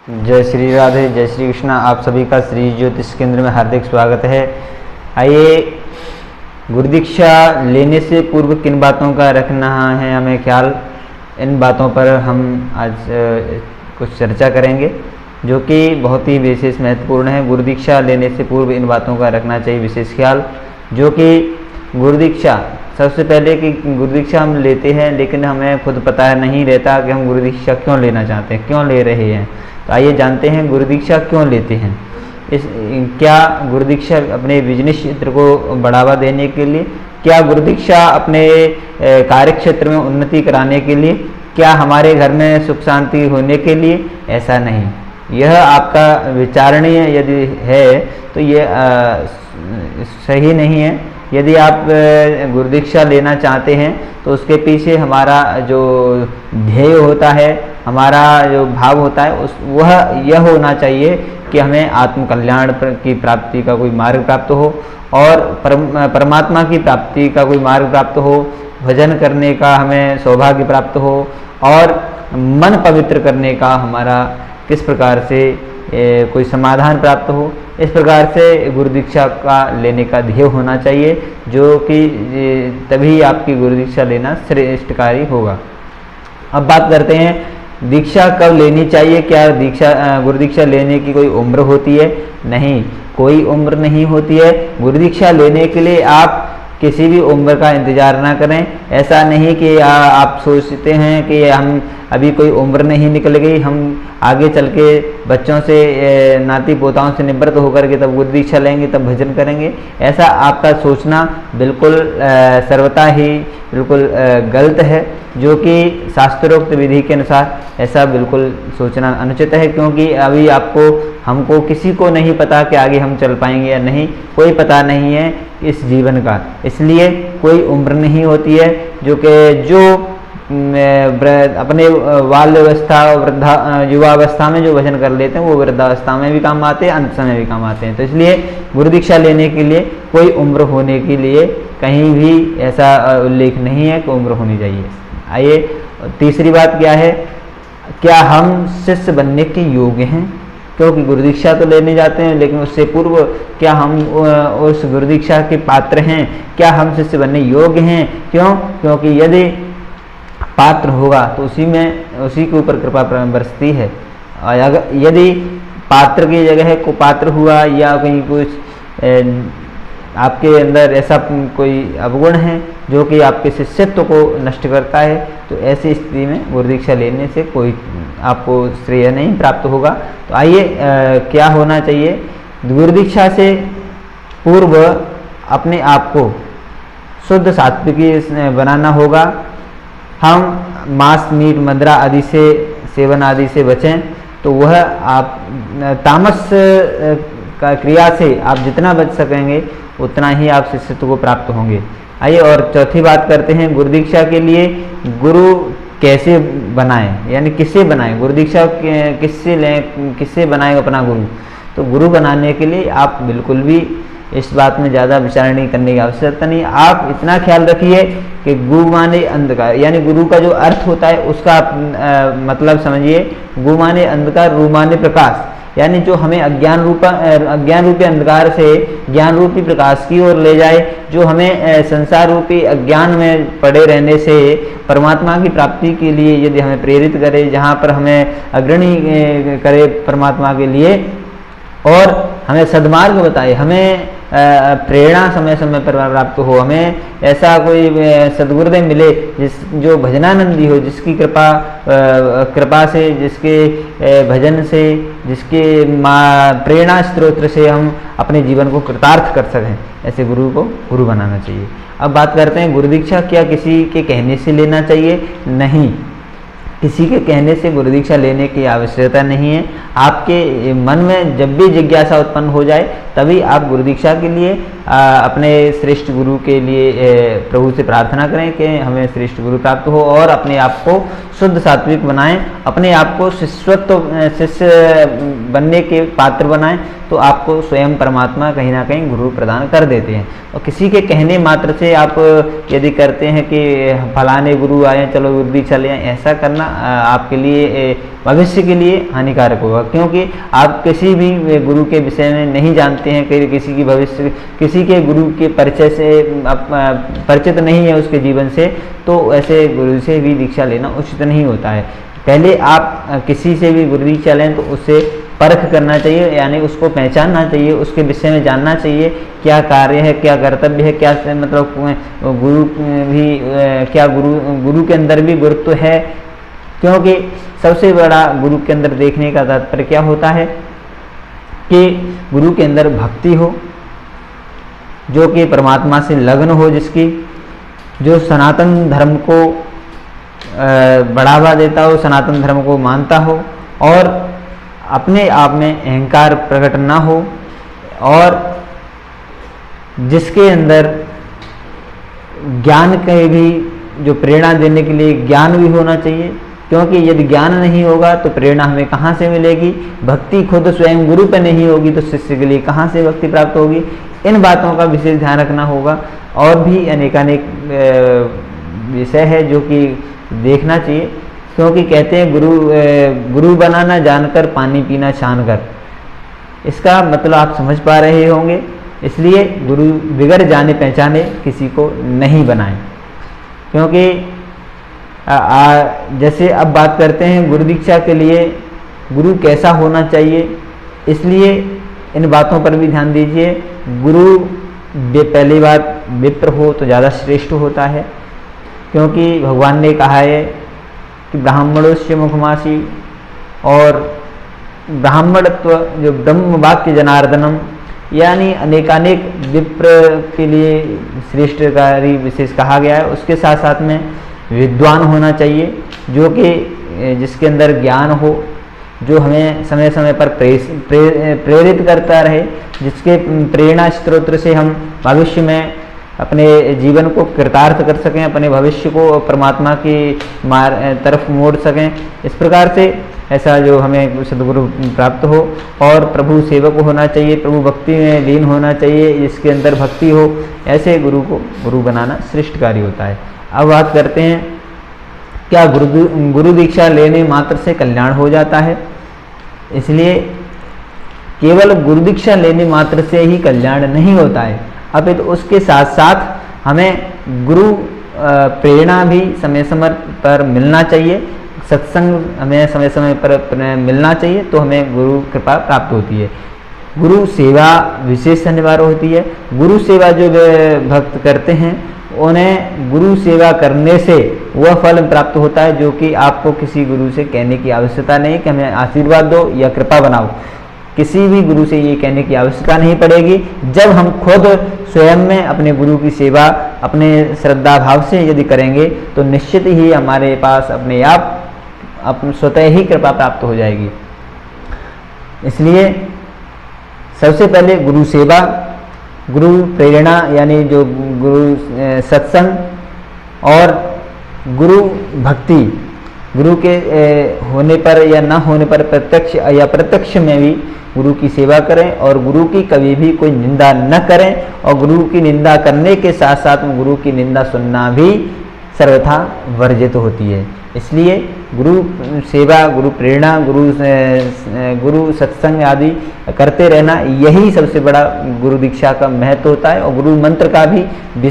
जय श्री राधे, जय श्री कृष्णा। आप सभी का श्री ज्योतिष केंद्र में हार्दिक स्वागत है। आइए, गुरु दीक्षा लेने से पूर्व किन बातों का रखना है हमें ख्याल, इन बातों पर हम आज कुछ चर्चा करेंगे जो कि बहुत ही विशेष महत्वपूर्ण है। गुरु दीक्षा लेने से पूर्व इन बातों का रखना चाहिए विशेष ख्याल, जो कि गुरु दीक्षा सबसे पहले कि गुरु दीक्षा हम लेते हैं लेकिन हमें खुद पता नहीं रहता कि हम गुरु दीक्षा क्यों लेना चाहते हैं, क्यों ले रहे हैं। तो आइए जानते हैं गुरु दीक्षा क्यों लेते हैं। क्या गुरु दीक्षा अपने बिजनेस क्षेत्र को बढ़ावा देने के लिए, क्या गुरु दीक्षा अपने कार्य क्षेत्र में उन्नति कराने के लिए, क्या हमारे घर में सुख शांति होने के लिए? ऐसा नहीं। यह आपका विचारणीय यदि है तो ये सही नहीं है। यदि आप गुरु दीक्षा लेना चाहते हैं तो उसके पीछे हमारा जो ध्येय होता है, हमारा जो भाव होता है वह यह होना चाहिए कि हमें आत्म कल्याण की प्राप्ति का कोई मार्ग प्राप्त हो और परमात्मा की प्राप्ति का कोई मार्ग प्राप्त हो, भजन करने का हमें सौभाग्य प्राप्त हो और मन पवित्र करने का हमारा किस प्रकार से कोई समाधान प्राप्त हो। इस प्रकार से गुरु दीक्षा का लेने का ध्येय होना चाहिए, जो कि तभी आपकी गुरु दीक्षा लेना श्रेष्ठकारी होगा। अब बात करते हैं दीक्षा कब लेनी चाहिए। क्या गुरु दीक्षा लेने की कोई उम्र होती है? नहीं, कोई उम्र नहीं होती है। गुरु दीक्षा लेने के लिए आप किसी भी उम्र का इंतजार ना करें। ऐसा नहीं कि आप सोचते हैं कि हम अभी कोई उम्र नहीं निकल गई, हम आगे चल के बच्चों से नाती पोताओं से निवृत्त होकर के तब गुरु दीक्षा लेंगे, तब भजन करेंगे। ऐसा आपका सोचना बिल्कुल सर्वथा ही बिल्कुल गलत है, जो कि शास्त्रोक्त विधि के अनुसार ऐसा बिल्कुल सोचना अनुचित है। क्योंकि अभी हमको किसी को नहीं पता कि आगे हम चल पाएंगे या नहीं, कोई पता नहीं है इस जीवन का। इसलिए कोई उम्र नहीं होती है जो अपने बाल्यावस्था युवावस्था में जो भजन कर लेते हैं वो वृद्धावस्था में भी काम आते हैं, अंत समय भी काम आते हैं। तो इसलिए गुरु दीक्षा लेने के लिए कोई उम्र होने के लिए कहीं भी ऐसा उल्लेख नहीं है कि उम्र होनी चाहिए। आइए, तीसरी बात क्या है, क्या हम शिष्य बनने के योग्य हैं? क्योंकि गुरु दीक्षा तो लेने जाते हैं लेकिन उससे पूर्व क्या हम उस गुरु दीक्षा के पात्र हैं? क्या हम शिष्य बनने योग्य हैं? क्यों? क्योंकि यदि पात्र होगा तो उसी के ऊपर कृपा बरसती है। और यदि पात्र की जगह कुपात्र हुआ या कहीं कुछ आपके अंदर ऐसा कोई अवगुण है जो कि आपके शिष्यत्व को नष्ट करता है, तो ऐसी स्थिति में गुरु दीक्षा लेने से कोई आपको श्रेय नहीं प्राप्त होगा। तो आइए, क्या होना चाहिए? गुरु दीक्षा से पूर्व अपने आप को शुद्ध सात्विकी बनाना होगा। हम मांस, मीट, मदिरा आदि से सेवन आदि से बचें, तो वह आप तामस का क्रिया से आप जितना बच सकेंगे उतना ही आप शिष्यत्व को प्राप्त होंगे। आइए, और चौथी बात करते हैं गुरु दीक्षा के लिए गुरु कैसे बनाएं, यानी किससे बनाएं। गुरु दीक्षा किससे लें, किससे बनाएं अपना गुरु? तो गुरु बनाने के लिए आप बिल्कुल भी इस बात में ज़्यादा विचार नहीं करने की आवश्यकता नहीं। आप इतना ख्याल रखिए कि गु माने अंधकार, यानी गुरु का जो अर्थ होता है उसका मतलब समझिए। गु माने अंधकार, रू माने प्रकाश, यानी जो हमें अज्ञान रूपी अंधकार से ज्ञान रूपी प्रकाश की ओर ले जाए, जो हमें संसार रूपी अज्ञान में पड़े रहने से परमात्मा की प्राप्ति के लिए यदि हमें प्रेरित करे, जहाँ पर हमें अग्रणी करे परमात्मा के लिए और हमें सद्मार्ग बताए, हमें प्रेरणा समय समय पर प्राप्त हो, हमें ऐसा कोई सद्गुरुदेव मिले जो भजनानंदी हो, जिसकी कृपा से, जिसके भजन से, जिसके प्रेरणा स्त्रोत्र से हम अपने जीवन को कृतार्थ कर सकें। ऐसे गुरु को गुरु बनाना चाहिए। अब बात करते हैं गुरु दीक्षा क्या किसी के कहने से लेना चाहिए? नहीं, किसी के कहने से गुरु दीक्षा लेने की आवश्यकता नहीं है। आपके मन में जब भी जिज्ञासा उत्पन्न हो जाए तभी आप गुरु दीक्षा के लिए अपने श्रेष्ठ गुरु के लिए प्रभु से प्रार्थना करें कि हमें श्रेष्ठ गुरु प्राप्त हो और अपने आप को शुद्ध सात्विक बनाएं, अपने आप को शिष्य बनने के पात्र बनाएं, तो आपको स्वयं परमात्मा कहीं ना कहीं गुरु प्रदान कर देते हैं। और किसी के कहने मात्र से आप यदि करते हैं कि फलाने गुरु आए चलो गुरु दीक्षा ले आए, ऐसा करना आपके लिए भविष्य के लिए हानिकारक होगा, क्योंकि आप किसी भी गुरु के विषय में नहीं जानते हैं, किसी की भविष्य, किसी के गुरु के परिचय से आप परिचित नहीं है उसके जीवन से, तो ऐसे गुरु से भी दीक्षा लेना उचित नहीं होता है। पहले आप किसी से भी गुरु दीक्षा लें तो उससे परख करना चाहिए, यानी उसको पहचानना चाहिए, उसके विषय में जानना चाहिए क्या कार्य है, क्या कर्तव्य है, क्या मतलब गुरु भी क्या गुरु के अंदर भी गुरुत्व है, क्योंकि सबसे बड़ा गुरु के अंदर देखने का तात्पर्य क्या होता है कि गुरु के अंदर भक्ति हो, जो कि परमात्मा से लगन हो, जिसकी जो सनातन धर्म को बढ़ावा देता हो, सनातन धर्म को मानता हो और अपने आप में अहंकार प्रकट ना हो, और जिसके अंदर ज्ञान के भी जो प्रेरणा देने के लिए ज्ञान भी होना चाहिए, क्योंकि यदि ज्ञान नहीं होगा तो प्रेरणा हमें कहाँ से मिलेगी, भक्ति खुद स्वयं गुरु पे नहीं होगी तो शिष्य के लिए कहाँ से भक्ति प्राप्त होगी। इन बातों का विशेष ध्यान रखना होगा। और भी अनेकानेक विषय है जो कि देखना चाहिए, क्योंकि कहते हैं गुरु बनाना जानकर पानी पीना छान कर, इसका मतलब आप समझ पा रहे होंगे। इसलिए गुरु बिगड़ जाने पहचाने किसी को नहीं बनाएं, क्योंकि जैसे अब बात करते हैं गुरु दीक्षा के लिए गुरु कैसा होना चाहिए, इसलिए इन बातों पर भी ध्यान दीजिए। गुरु पहली बात विप्र हो तो ज़्यादा श्रेष्ठ होता है, क्योंकि भगवान ने कहा है कि ब्राह्मणोस्य मुखमासी, और ब्राह्मणत्व जो ब्रह्म वाक्य जनार्दनम, यानी अनेकानेक विप्र के लिए श्रेष्ठकारी विशेष कहा गया है। उसके साथ साथ में विद्वान होना चाहिए, जो कि जिसके अंदर ज्ञान हो, जो हमें समय समय पर प्रेरित करता रहे, जिसके प्रेरणा स्त्रोत्र से हम भविष्य में अपने जीवन को कृतार्थ कर सकें, अपने भविष्य को परमात्मा की तरफ मोड़ सकें। इस प्रकार से ऐसा जो हमें सदगुरु प्राप्त हो, और प्रभु सेवक होना चाहिए, प्रभु भक्ति में लीन होना चाहिए, जिसके अंदर भक्ति हो, ऐसे गुरु को गुरु बनाना श्रेष्ठ कार्य होता है। अब बात करते हैं क्या गुरु दीक्षा लेने मात्र से कल्याण हो जाता है। इसलिए केवल गुरु दीक्षा लेने मात्र से ही कल्याण नहीं होता है, अपितु उसके साथ साथ हमें गुरु प्रेरणा भी समय समय पर मिलना चाहिए, सत्संग हमें समय समय पर मिलना चाहिए, तो हमें गुरु कृपा प्राप्त होती है। गुरु सेवा विशेष अनिवार्य होती है। गुरु सेवा जो भक्त करते हैं उन्हें गुरु सेवा करने से वह फल प्राप्त होता है, जो कि आपको किसी गुरु से कहने की आवश्यकता नहीं कि हमें आशीर्वाद दो या कृपा बनाओ। किसी भी गुरु से ये कहने की आवश्यकता नहीं पड़ेगी। जब हम खुद स्वयं में अपने गुरु की सेवा अपने श्रद्धा भाव से यदि करेंगे तो निश्चित ही हमारे पास अपने आप स्वतः ही कृपा प्राप्त हो जाएगी। इसलिए सबसे पहले गुरु सेवा, गुरु प्रेरणा यानी जो गुरु सत्संग और गुरु भक्ति, गुरु के होने पर या न होने पर प्रत्यक्ष या प्रत्यक्ष में भी गुरु की सेवा करें, और गुरु की कभी भी कोई निंदा न करें, और गुरु की निंदा करने के साथ साथ में गुरु की निंदा सुनना भी सर्वथा वर्जित होती है। इसलिए गुरु सेवा, गुरु प्रेरणा, गुरु सत्संग आदि करते रहना, यही सबसे बड़ा गुरु दीक्षा का महत्व होता है। और गुरु मंत्र का भी विशेष